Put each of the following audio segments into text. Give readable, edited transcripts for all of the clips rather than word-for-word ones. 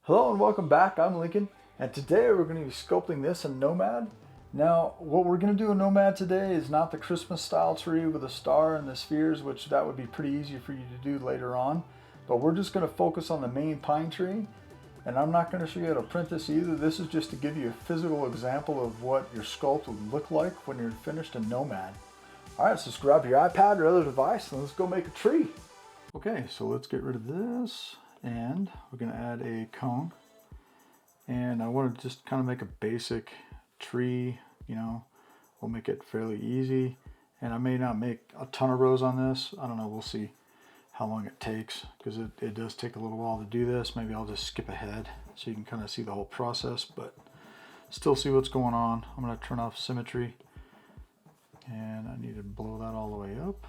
Hello and welcome back. I'm Lincoln, and today we're going to be sculpting this in Nomad. Now, what we're going to do in Nomad today is not the Christmas style tree with a star and the spheres, which that would be pretty easy for you to do later on. But we're just going to focus on the main pine tree, and I'm not going to show you how to print this either. This is just to give you a physical example of what your sculpt would look like when you're finished in Nomad. All right, so just grab your iPad or other device and let's go make a tree. Okay, so let's get rid of this. And we're going to add a cone, and I want to just kind of make a basic tree. We'll make it fairly easy, and I may not make a ton of rows on this. I don't know, we'll see how long it takes, because it does take a little while to do this. Maybe I'll just skip ahead so you can kind of see the whole process, but still see what's going on. I'm going to turn off symmetry, and I need to blow that all the way up,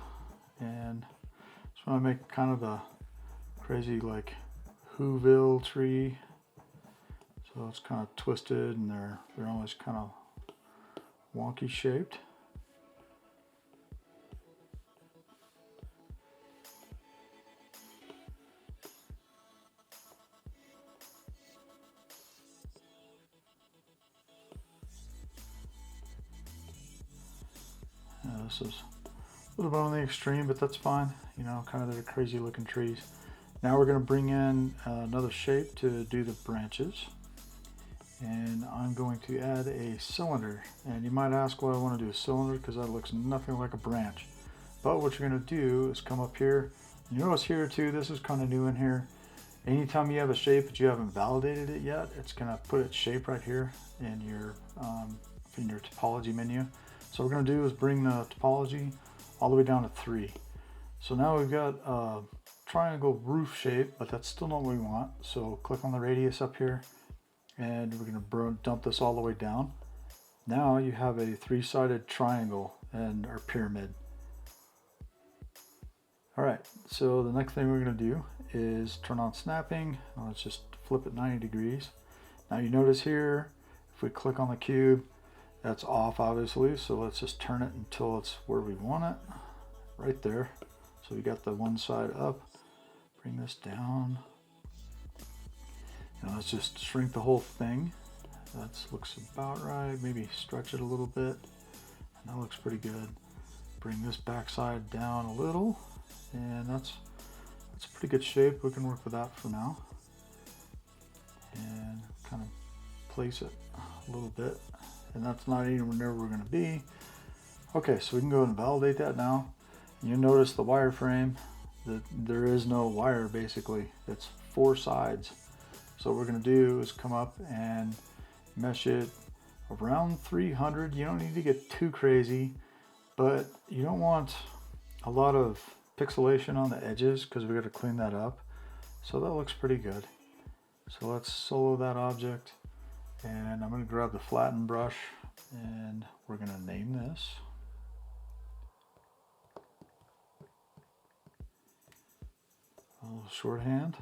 and just want to make kind of a crazy like Whoville tree. So it's kind of twisted, and they're always kind of wonky shaped. This is a little bit on the extreme, but that's fine. Kind of they're crazy looking trees. Now we're going to bring in another shape to do the branches, and I'm going to add a cylinder. And you might ask why I want to do a cylinder, because that looks nothing like a branch. But what you're going to do is come up here. You notice here too, this is kind of new in here. Anytime you have a shape but you haven't validated it yet, it's going to put its shape right here in your topology menu. So what we're going to do is bring the topology all the way down to 3. So now we've got triangle roof shape, but that's still not what we want. So click on the radius up here, and we're going to dump this all the way down. Now you have a 3-sided triangle and our pyramid. All right, so the next thing we're going to do is turn on snapping. Let's just flip it 90 degrees. Now you notice here, if we click on the cube, that's off obviously, so let's just turn it until it's where we want it, right there. So we got the one side up. Bring this down, and let's just shrink the whole thing. That looks about right. Maybe stretch it a little bit, and that looks pretty good. Bring this back side down a little, and that's a pretty good shape. We can work with that for now, and kind of place it a little bit, and that's not even where we're going to be. Okay, so we can go and validate that now. You notice the wireframe. There is no wire basically. It's 4 sides. So what we're going to do is come up and mesh it around 300. You don't need to get too crazy, but you don't want a lot of pixelation on the edges, because we got to clean that up. So that looks pretty good. So let's solo that object, and I'm going to grab the flatten brush, and we're going to name this. A little shorthand.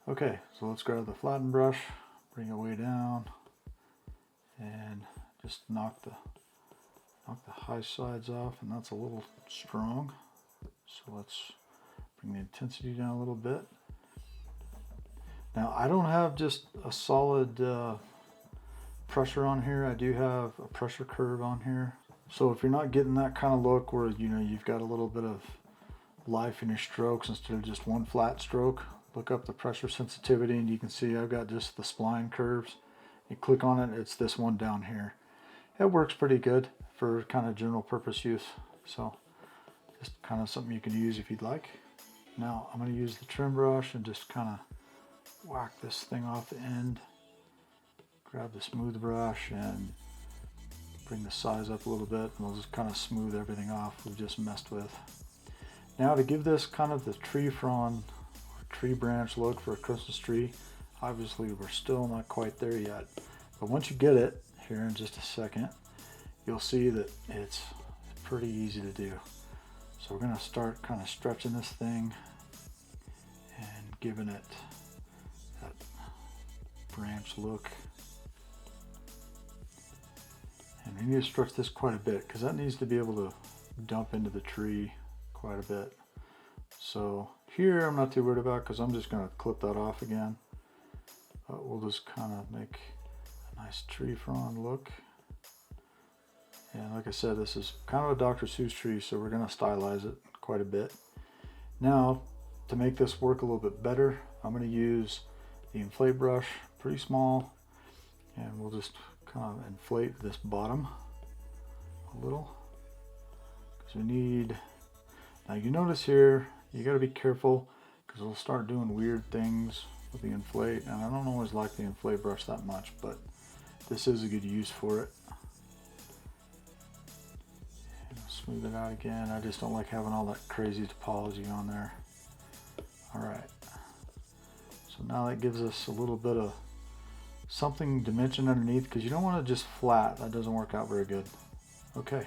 Okay, so let's grab the flatten brush, bring it way down, and just knock the high sides off, and that's a little strong. So let's bring the intensity down a little bit. Now I don't have just a solid pressure on here. I do have a pressure curve on here. So if you're not getting that kind of look where you've got a little bit of life in your strokes instead of just one flat stroke, look up the pressure sensitivity, and you can see I've got just the spline curves. You click on it, it's this one down here. It works pretty good for kind of general purpose use, so just kind of something you can use if you'd like. Now I'm going to use the trim brush and just kind of whack this thing off the end. Grab the smooth brush and bring the size up a little bit, and we'll just kind of smooth everything off we've just messed with. Now to give this kind of the tree frond or tree branch look for a Christmas tree, obviously we're still not quite there yet, but once you get it here in just a second, you'll see that it's pretty easy to do. So we're going to start kind of stretching this thing and giving it that branch look. And we need to stretch this quite a bit, because that needs to be able to dump into the tree quite a bit. So here I'm not too worried about, because I'm just going to clip that off again. But we'll just kind of make a nice tree frond look. And like I said, this is kind of a Dr. Seuss tree, so we're going to stylize it quite a bit. Now, to make this work a little bit better, I'm going to use the inflate brush, pretty small, and we'll just kind of inflate this bottom a little. Because we need, now you notice here, you got to be careful because it'll start doing weird things with the inflate, and I don't always like the inflate brush that much, but this is a good use for it. Smooth it out again. I just don't like having all that crazy topology on there. Alright, so now that gives us a little bit of something dimension underneath, because you don't want to just flat. That doesn't work out very good. Okay,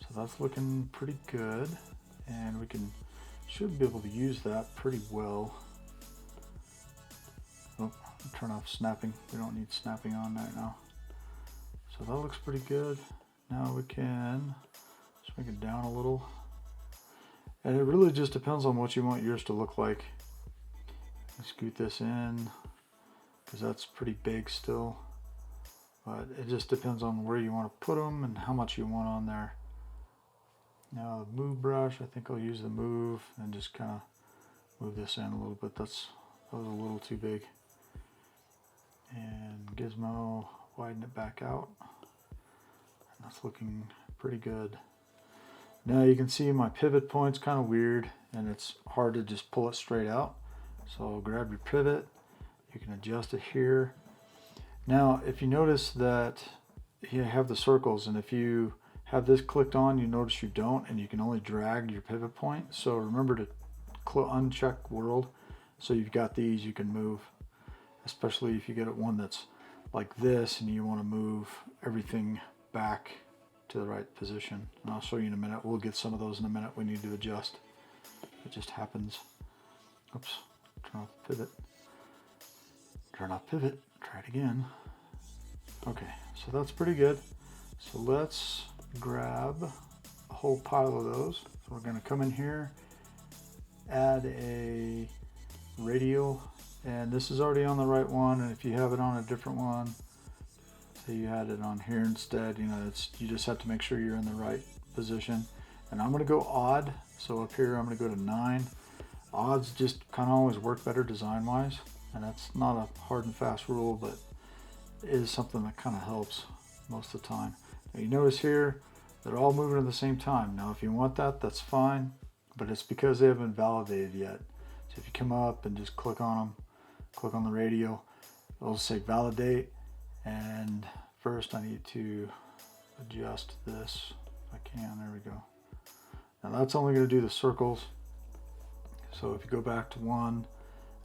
so that's looking pretty good, and we should be able to use that pretty well. Oh, turn off snapping. We don't need snapping on right now. So that looks pretty good. Now we can make it down a little, and it really just depends on what you want yours to look like. Scoot this in because that's pretty big still, but it just depends on where you want to put them and how much you want on there. Now the move brush, I think I'll use the move and just kind of move this in a little bit. That was a little too big. And gizmo, widen it back out, and that's looking pretty good. Now you can see my pivot point's kind of weird, and it's hard to just pull it straight out. So grab your pivot, you can adjust it here. Now if you notice that you have the circles, and if you have this clicked on, you notice you don't, and you can only drag your pivot point. So remember to uncheck world, so you've got these you can move, especially if you get one that's like this and you want to move everything back to the right position. And I'll show you in a minute. We'll get some of those in a minute. We need to adjust. It just happens. Oops. Turn off pivot. Turn off pivot. Try it again. Okay, so that's pretty good. So let's grab a whole pile of those. So we're going to come in here, add a radial, and this is already on the right one, and if you have it on a different one, so you had it on here instead, you just have to make sure you're in the right position. And I'm going to go odd, so up here I'm going to go to 9. Odds just kind of always work better design wise, and that's not a hard and fast rule, but it is something that kind of helps most of the time. Now you notice here they're all moving at the same time. Now if you want that, that's fine, but it's because they haven't validated yet. So if you come up and just click on them, click on the radial, it'll say validate. And first I need to adjust this if I can. There we go. Now that's only going to do the circles. So if you go back to 1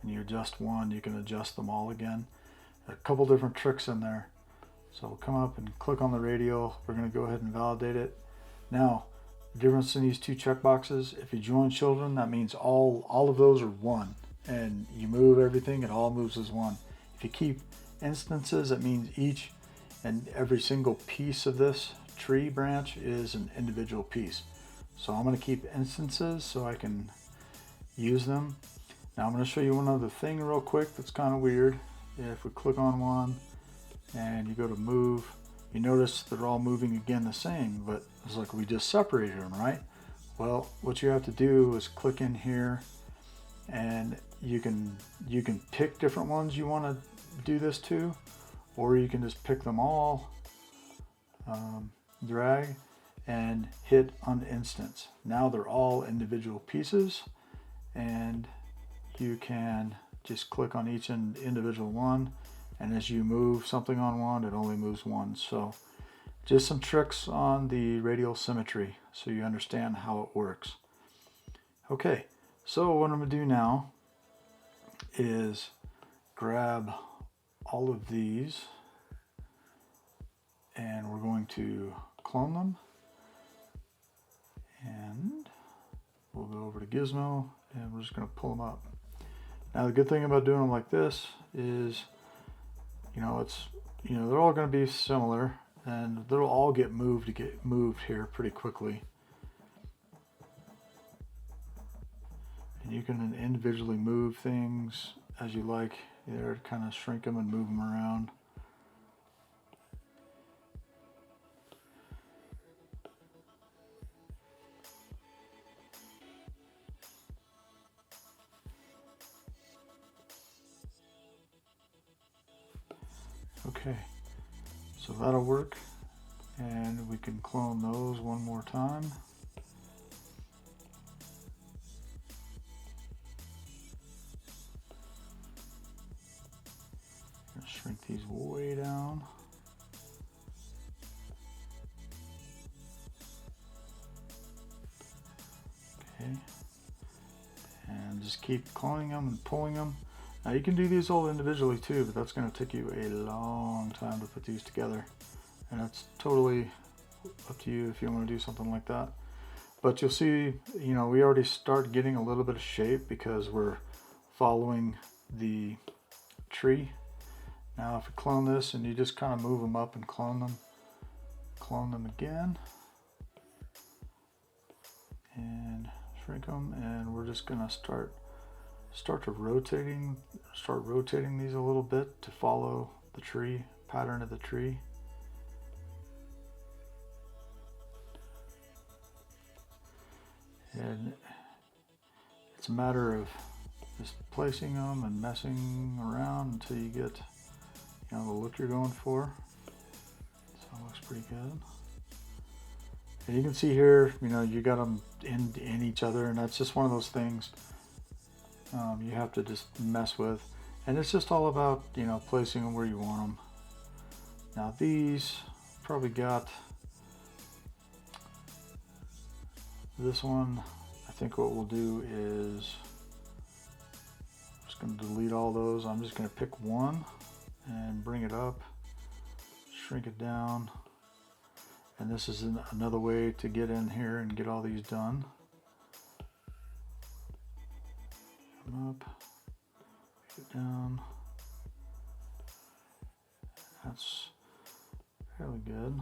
and you adjust 1, you can adjust them all again. A couple different tricks in there. So we'll come up and click on the radial. We're going to go ahead and validate it. Now, the difference in these two checkboxes, if you join children, that means all of those are 1. And you move everything, it all moves as 1. If you keep instances, that means each and every single piece of this tree branch is an individual piece. So I'm going to keep instances so I can use them. Now I'm going to show you one other thing real quick that's kind of weird. If we click on one and you go to move, you notice they're all moving again the same, but it's like we just separated them, right? Well, what you have to do is click in here, and you can pick different ones you want to do this to, or you can just pick them all, drag and hit uninstance. Now they're all individual pieces, and you can just click on each individual one, and as you move something on one, it only moves one. So just some tricks on the radial symmetry so you understand how it works. Okay, so what I'm going to do now is grab all of these, and we're going to clone them, and we'll go over to Gizmo, and we're just going to pull them up. Now the good thing about doing them like this is, they're all going to be similar, and they'll all get moved here pretty quickly. And you can individually move things as you like. there to kind of shrink them and move them around. Okay, so that'll work, and we can clone those one more time. Shrink these way down. Okay, and just keep cloning them and pulling them. Now you can do these all individually too, but that's going to take you a long time to put these together, and it's totally up to you if you want to do something like that. But you'll see, you know, we already start getting a little bit of shape because we're following the tree. Now if you clone this and you just kind of move them up and clone them again, and shrink them, and we're just gonna start rotating these a little bit to follow the tree, pattern of the tree. And it's a matter of just placing them and messing around until you get, you know, the look you're going for. So it looks pretty good. And you can see here, you know, you got them in each other, and that's just one of those things you have to just mess with. And it's just all about, you know, placing them where you want them. Now these probably got this one. I think what we'll do is I'm just going to delete all those. I'm just going to pick one and bring it up, shrink it down, and this is another way to get in here and get all these done. Come up, get down. That's fairly good.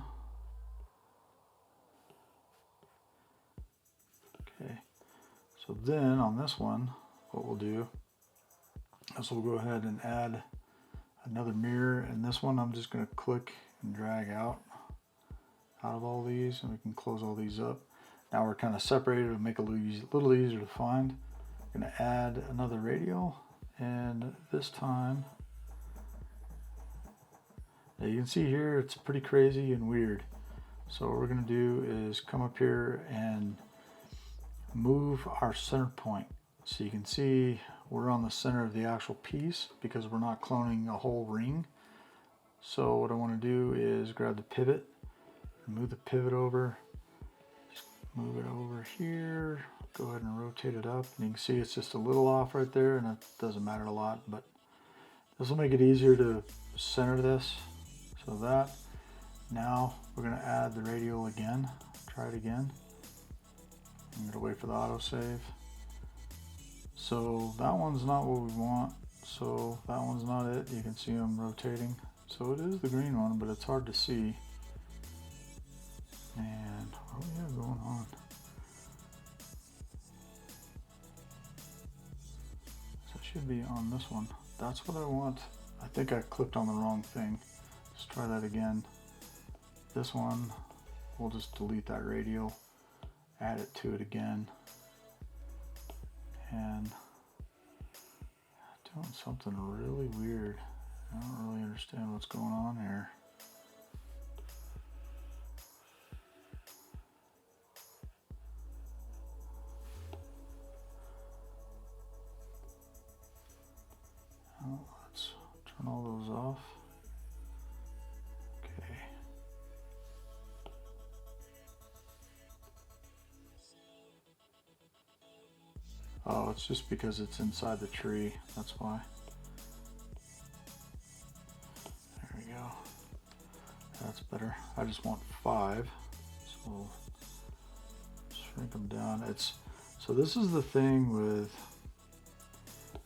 Okay, so then on this one, what we'll do is we'll go ahead and add another mirror, and this one I'm just going to click and drag out of all these, and we can close all these up. Now we're kind of separated to make it a little easier to find. I'm going to add another radial, and this time, now you can see here it's pretty crazy and weird. So what we're going to do is come up here and move our center point. So you can see we're on the center of the actual piece because we're not cloning a whole ring. So what I want to do is grab the pivot, move the pivot over, just move it over here, go ahead and rotate it up, and you can see it's just a little off right there, and it doesn't matter a lot, but this will make it easier to center this. So that, now we're going to add the radial again, try it again. I'm going to wait for the autosave. So that one's not what we want, so that one's not it. You can see them rotating. So it is the green one, but it's hard to see. And what do we have going on? So it should be on this one. That's what I want. I think I clicked on the wrong thing. Let's try that again. This one, we'll just delete that radial, add it to it again, and doing something really weird. I don't really understand what's going on here. Well, let's turn all those off. Okay. Oh, it's just because it's inside the tree, that's why. There we go. That's better. I just want 5, so we'll shrink them down. So this is the thing with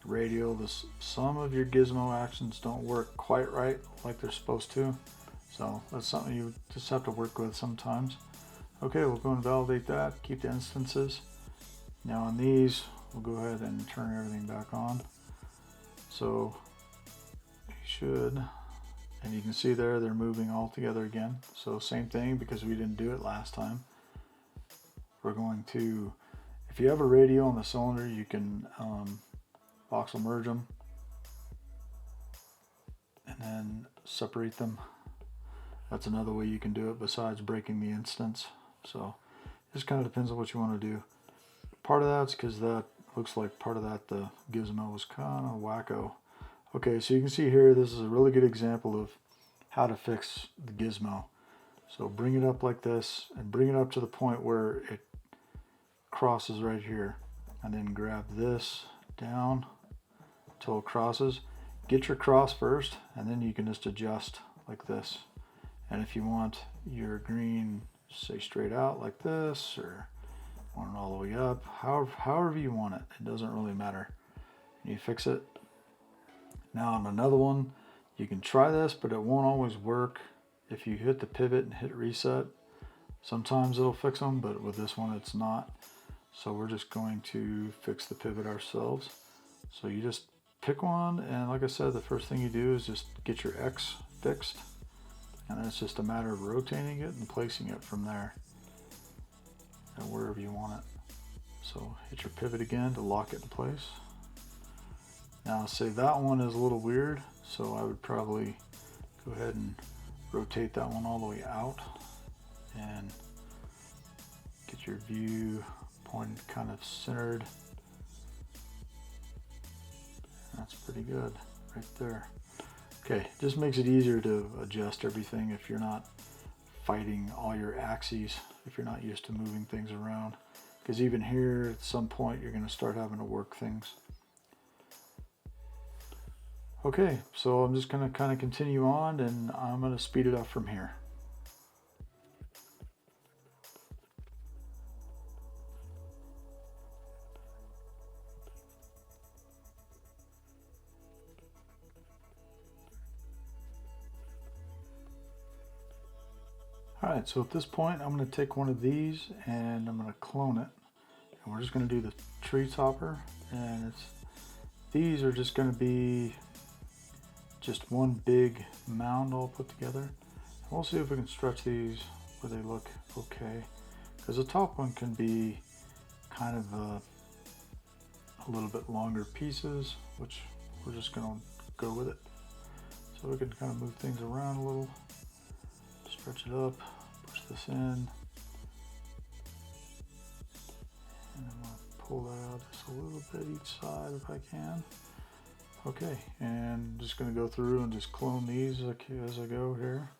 radial. Some of your gizmo actions don't work quite right like they're supposed to. So that's something you just have to work with sometimes. Okay, we'll go and validate that, keep the instances. Now on these, we'll go ahead and turn everything back on. So should, and you can see there they're moving all together again. So same thing, because we didn't do it last time. We're going to, if you have a radial on the cylinder, you can voxel merge them and then separate them. That's another way you can do it besides breaking the instance. So it just kind of depends on what you want to do. Part of that's because that looks like part of that the gizmo was kind of wacko. Okay, so you can see here, this is a really good example of how to fix the gizmo. So bring it up like this and bring it up to the point where it crosses right here, and then grab this down until it crosses. Get your cross first, and then you can just adjust like this. And if you want your green, say straight out like this, or want it all the way up, however you want it, it doesn't really matter. You fix it. Now on another one, you can try this, but it won't always work. If you hit the pivot and hit reset, sometimes it'll fix them, but with this one it's not. So we're just going to fix the pivot ourselves. So you just pick one, and like I said, the first thing you do is just get your X fixed, and then it's just a matter of rotating it and placing it from there and wherever you want it. So hit your pivot again to lock it in place. Now say that one is a little weird, so I would probably go ahead and rotate that one all the way out and get your view pointed kind of centered. That's pretty good right there. Okay, just makes it easier to adjust everything if you're not fighting all your axes, if you're not used to moving things around. Because even here, at some point, you're going to start having to work things. Okay, so I'm just going to kind of continue on, and I'm going to speed it up from here. Alright, so at this point I'm going to take one of these and I'm going to clone it. And we're just going to do the tree topper, and these are just going to be just one big mound all put together. And we'll see if we can stretch these where they look okay. Because the top one can be kind of a little bit longer pieces, which we're just going to go with it. So we can kind of move things around a little. Stretch it up, push this in, and I'm going to pull that out just a little bit each side if I can. Okay, and I'm just going to go through and just clone these as I go here.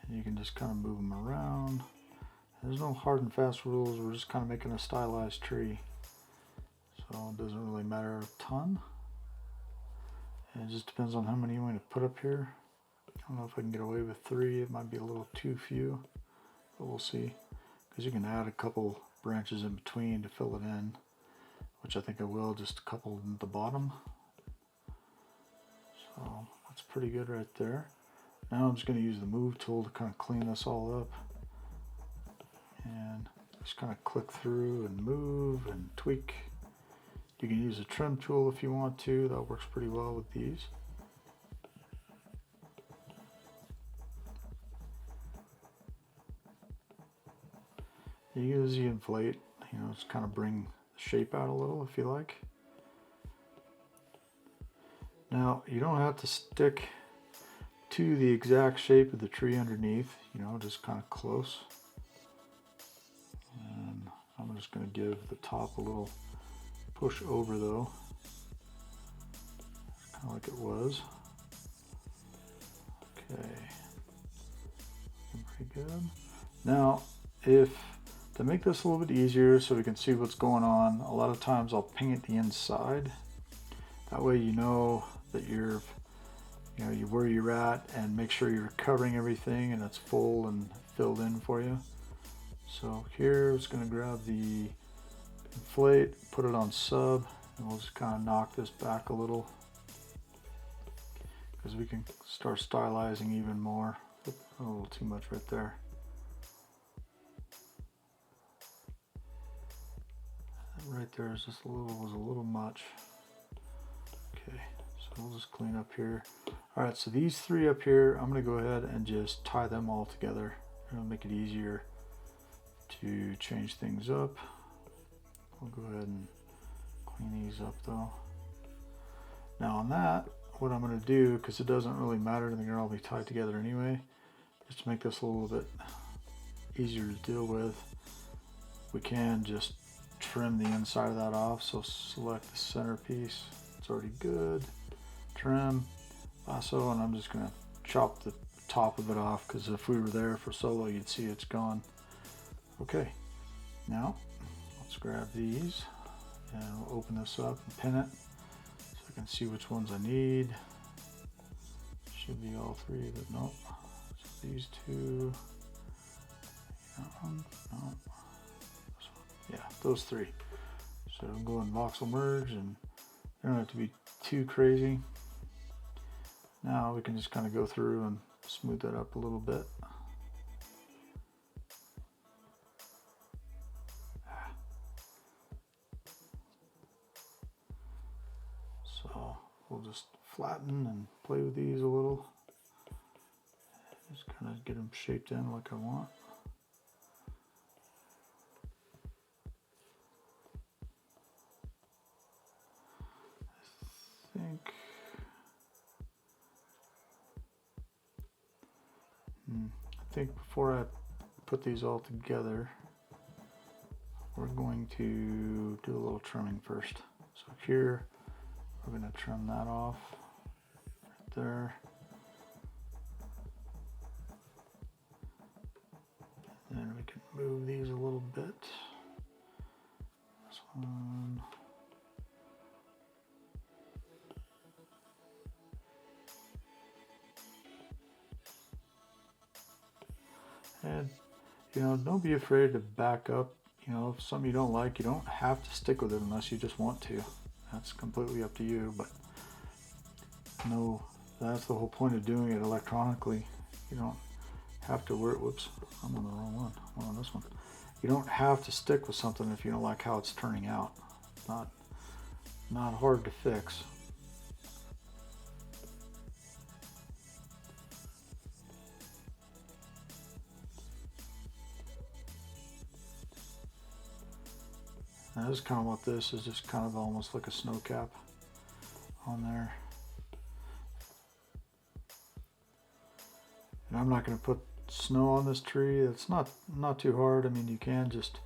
And you can just kind of move them around. There's no hard and fast rules, we're just kind of making a stylized tree. So it doesn't really matter a ton. And it just depends on how many you want to put up here. I don't know if I can get away with 3. It might be a little too few, but we'll see. Because you can add a couple branches in between to fill it in, which I think I will, just a couple at the bottom. So that's pretty good right there. Now I'm just going to use the move tool to kind of clean this all up. And just kind of click through and move and tweak. You can use a trim tool if you want to, that works pretty well with these. You can use the inflate, just kind of bring the shape out a little if you like. Now, you don't have to stick to the exact shape of the tree underneath, just kind of close. And I'm just going to give the top a little push over though, kind of like it was. Okay, pretty good. Now, to make this a little bit easier so we can see what's going on, a lot of times I'll ping it the inside. That way you know that you're where you're at, and make sure you're covering everything and it's full and filled in for you. So here it's going to grab the inflate, put it on sub, and we'll just kind of knock this back a little because we can start stylizing even more. A little too much right there. Right there is just was a little much. Okay, so we'll just clean up here. All right, so these three up here, I'm gonna go ahead and just tie them all together. It'll make it easier to change things up. We'll go ahead and clean these up though. Now on that, what I'm gonna do, because it doesn't really matter, they're gonna all be tied together anyway, just to make this a little bit easier to deal with, we can just trim the inside of that off. So select the center piece, it's already good, trim, lasso, and I'm just gonna chop the top of it off, because if we were there for solo, you'd see it's gone. Okay, now let's grab these and we'll open this up and pin it so I can see which ones I need. Should be all three, but nope. So these two, that one, no, this one. Yeah, those three. So I'm going voxel merge, and they don't have to be too crazy. Now we can just kind of go through and smooth that up a little bit. So we'll just flatten and play with these a little. Just kind of get them shaped in like I want. I think before I put these all together, we're going to do a little trimming first. So here, we're going to trim that off right there. And then we can move these a little bit. This one. And, you know, don't be afraid to back up. You know, if something you don't like, you don't have to stick with it unless you just want to. That's completely up to you, but no, that's the whole point of doing it electronically. You don't have to worry. Whoops, I'm on the wrong one. I'm on this one. You don't have to stick with something if you don't like how it's turning out. It's not hard to fix. And this is kind of what this is, just kind of almost like a snow cap on there. And I'm not going to put snow on this tree. It's not too hard. I mean, you can just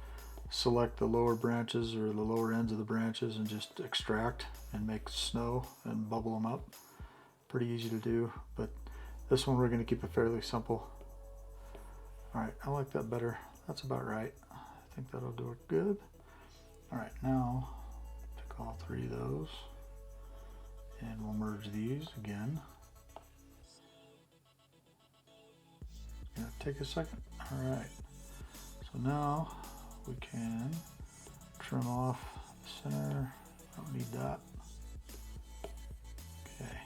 select the lower branches or the lower ends of the branches and just extract and make snow and bubble them up. Pretty easy to do, but this one we're going to keep it fairly simple. All right, I like that better. That's about right. I think that'll do it good. All right, now pick all three of those and we'll merge these again. It's gonna take a second. All right, so now we can trim off the center. Don't need that. Okay,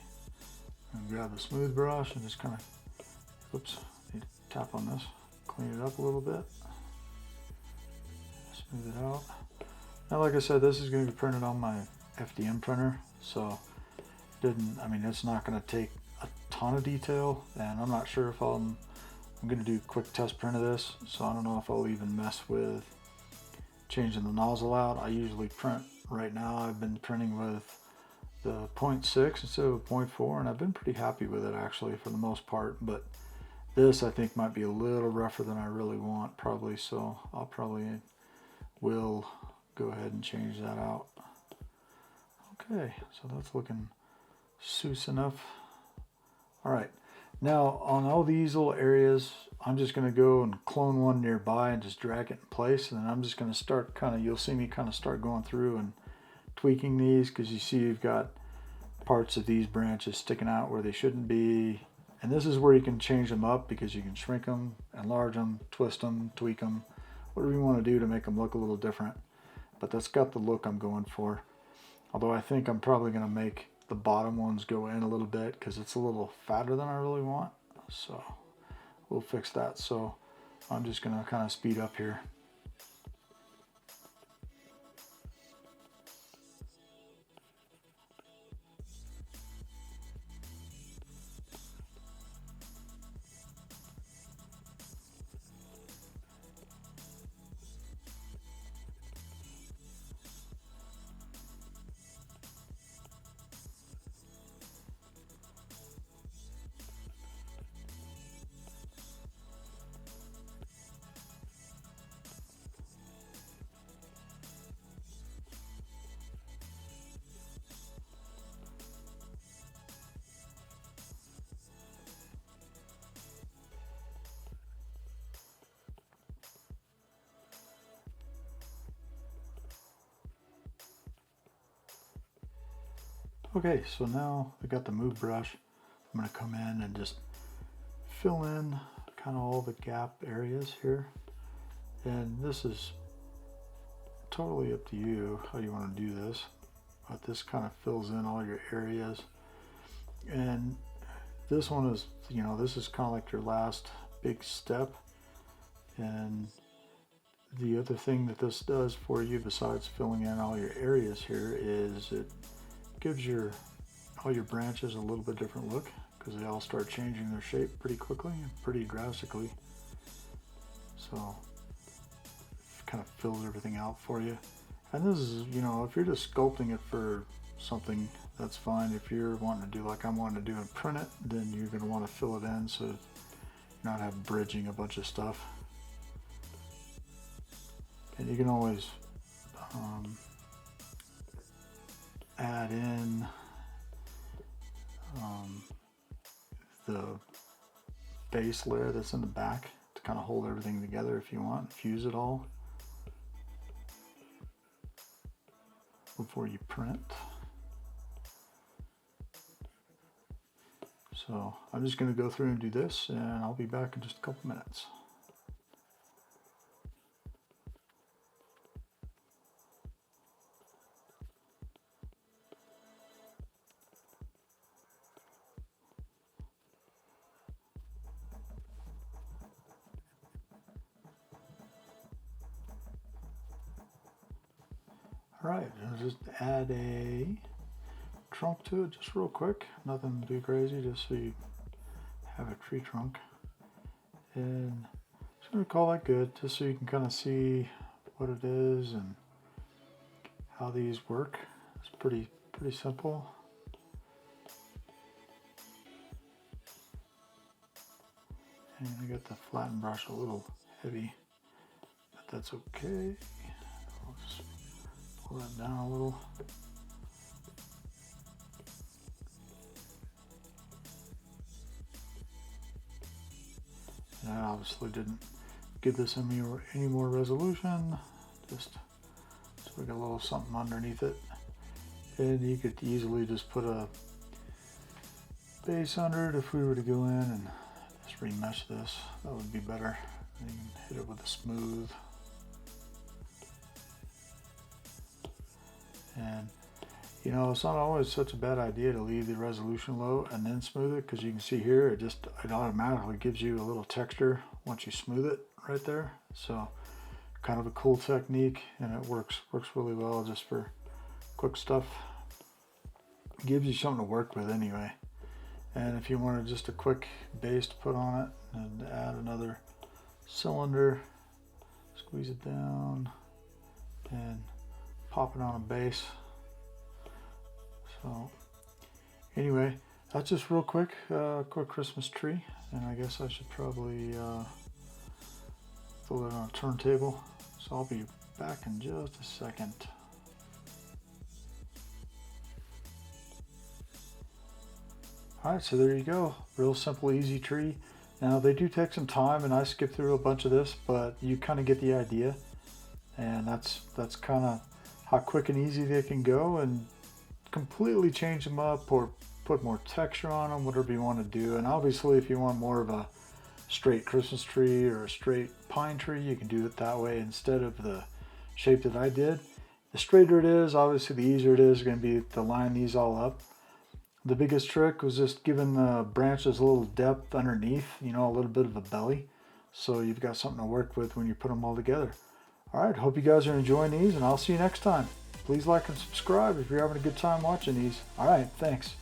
I'm gonna grab the smooth brush and just kind of, oops, need to tap on this, clean it up a little bit, smooth it out. Now, like I said, this is going to be printed on my FDM printer, so it's not going to take a ton of detail, and I'm not sure if I'm going to do a quick test print of this, so I don't know if I'll even mess with changing the nozzle out. I usually print, right now I've been printing with the 0.6 instead of 0.4, and I've been pretty happy with it actually for the most part, but this I think might be a little rougher than I really want probably, so I'll probably will go ahead and change that out. Okay, so that's looking soos enough. All right, now on all these little areas, I'm just going to go and clone one nearby and just drag it in place, and then I'm just going to start you'll see me kind of start going through and tweaking these, because you see you've got parts of these branches sticking out where they shouldn't be, and this is where you can change them up, because you can shrink them, enlarge them, twist them, tweak them, whatever you want to do to make them look a little different. But that's got the look I'm going for. Although I think I'm probably going to make the bottom ones go in a little bit because it's a little fatter than I really want. So we'll fix that. So I'm just going to kind of speed up here. Okay, so now I got the move brush. I'm going to come in and just fill in kind of all the gap areas here. And this is totally up to you how you want to do this. But this kind of fills in all your areas. And this one is, you know, this is kind of like your last big step. And the other thing that this does for you, besides filling in all your areas here, is it gives all your branches a little bit different look, because they all start changing their shape pretty quickly and pretty drastically. So it kind of fills everything out for you. And this is, you know, if you're just sculpting it for something, that's fine. If you're wanting to do like I'm wanting to do and print it, then you're going to want to fill it in so you're not have bridging a bunch of stuff. And you can always add in the base layer that's in the back to kind of hold everything together if you want, fuse it all before you print. So I'm just going to go through and do this, and I'll be back in just a couple minutes. Alright, I'll just add a trunk to it just real quick. Nothing too crazy, just so you have a tree trunk. And I'm just going to call that good, just so you can kind of see what it is and how these work. It's pretty simple. And I got the flatten brush a little heavy, but that's okay. I'll just pull that down a little. And I obviously didn't give this any more resolution, just so we got a little something underneath it. And you could easily just put a base under it if we were to go in and just remesh this. That would be better. And you can hit it with a smooth. And you know, it's not always such a bad idea to leave the resolution low and then smooth it, because you can see here it automatically gives you a little texture once you smooth it right there. So kind of a cool technique, and it works really well just for quick stuff. It gives you something to work with anyway. And if you wanted just a quick base to put on it, and add another cylinder, squeeze it down and pop it on a base. So anyway, that's just real quick, quick Christmas tree. And I guess I should probably throw it on a turntable. So I'll be back in just a second. Alright, so there you go. Real simple, easy tree. Now they do take some time, and I skipped through a bunch of this, but you kind of get the idea. And that's kind of how quick and easy they can go, and completely change them up or put more texture on them, whatever you want to do. And obviously if you want more of a straight Christmas tree or a straight pine tree, you can do it that way instead of the shape that I did. The straighter it is, obviously the easier it is going to be to line these all up. The biggest trick was just giving the branches a little depth underneath, you know, a little bit of a belly, so you've got something to work with when you put them all together. Alright, hope you guys are enjoying these, and I'll see you next time. Please like and subscribe if you're having a good time watching these. Alright, thanks.